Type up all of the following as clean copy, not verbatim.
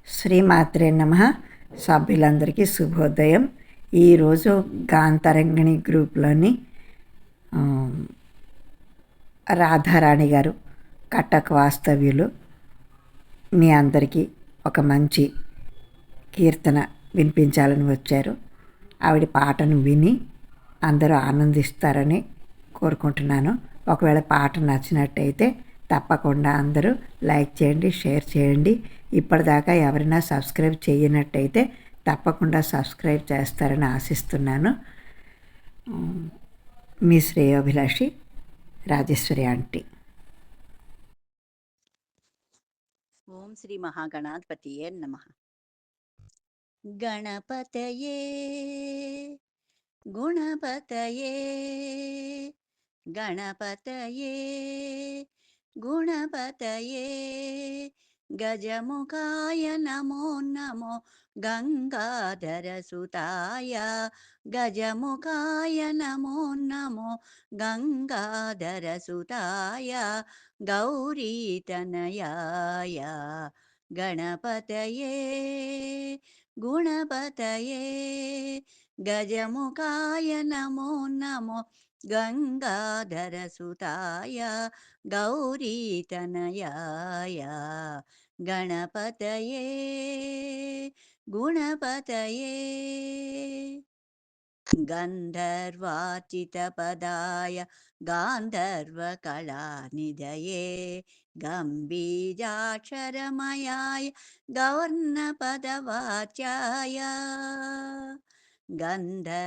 శ్రీమాత్రే నమః. సభ్యులందరికీ శుభోదయం. ఈరోజు గాంతరంగిణి గ్రూప్లోని రాధారాణి గారు కట్టక్ వాస్తవ్యులు మీ అందరికీ ఒక మంచి కీర్తన వినిపించాలని వచ్చారు. ఆవిడ పాటను విని అందరూ ఆనందిస్తారని కోరుకుంటున్నాను. ఒకవేళ పాట నచ్చినట్టయితే తప్పకుండా అందరూ లైక్ చేయండి, షేర్ చేయండి. ఇప్పటిదాకా ఎవరైనా సబ్స్క్రైబ్ చేయనట్టయితే తప్పకుండా సబ్స్క్రైబ్ చేస్తారని ఆశిస్తున్నాను. మీ శ్రేయోభిలాషి రాజేశ్వరి ఆంటీ. ఓం శ్రీ మహాగణాధిపతియే నమః. గణపతయే గుణపతయే గణపతయే గుణపతయే గజముఖాయ నమో నమో గంగాధరసుతాయ గజముఖాయ నమో నమో గంగాధరసుతాయ గౌరీతనయాయ గణపతయే గుణపతయే గజముఖాయ నమో నమో గంగాధరసుతాయ గౌరీతనయాయ గణపతయే గుణపతయే గంధర్వార్చితపదాయ గాంధర్వకళానిధయే గంభీరాక్షరమయాయ గవర్ణపదవాచ్యాయ గంధర్వార్చితపదాయ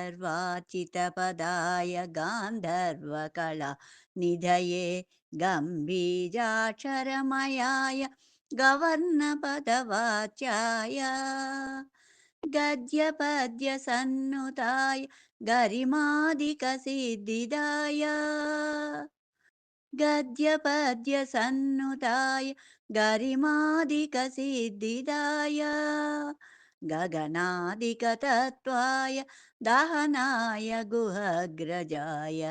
గాంధర్వకళానిధయే గంభీరాక్షరమయాయ గవర్ణపదవాచ్యాయ గద్యపద్య సన్నుతాయ గరిమాదిక సిద్ధిదాయ గద్యపద్య సన్నుతాయ గరిమాదిక సిద్ధిదాయ గగనాదిక తత్వాయ దహనాయ గుహగ్రజాయ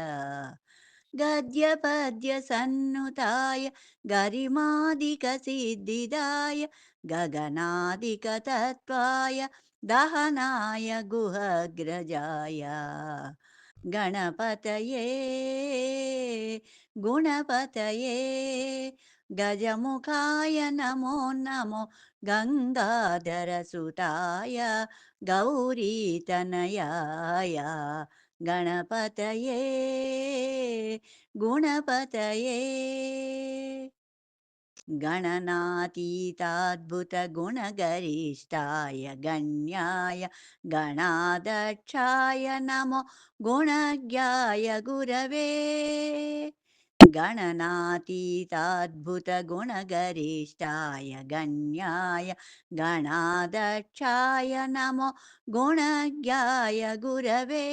గద్యపద్య సన్నుతాయ గరిమాదిక సిద్ధిదాయ గగనాదిక తత్వాయ దహనాయ గుహగ్రజాయ గణపతయే గుణపతయే గజముఖాయ నమో నమో గంగాధరసుతాయ గౌరీతనయాయ గణపతయే గుణపతయే गणनातीताद्भुतगुणगरिष्ठाय गण्याय गणाध्यक्षाय नमो गुणज्ञाय गुरवे गणनातीताद्भुतगुणगरिष्ठाय गण्याय गणाध्यक्षाय नमो गुणज्ञाय गुरवे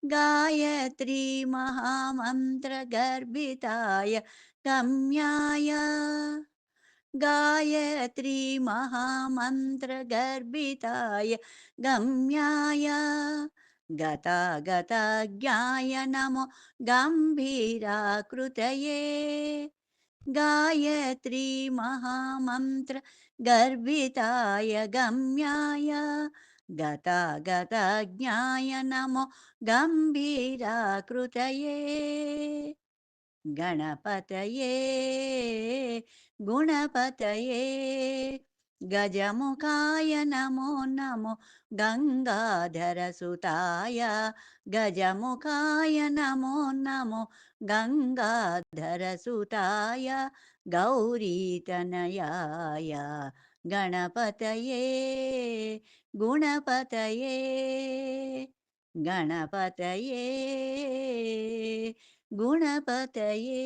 गायत्री महामन्त्रगर्भिताय गम्याय गायत्री महामन्त्रगर्भिताय गम्याय गतागतज्ञाय नमो गम्भीराकृतये गायत्री महामन्त्रगर्भिताय गम्याय गतागतज्ञाय नमो गम्भीराकृतये गणपतये गुणपतये गजमुखाय नमो नमो गंगाधरसुताय गजमुखाय नमो नमो गंगाधरसुताय गौरीतनयाय गणपतये गुणपतये गणपतये गुणपतये।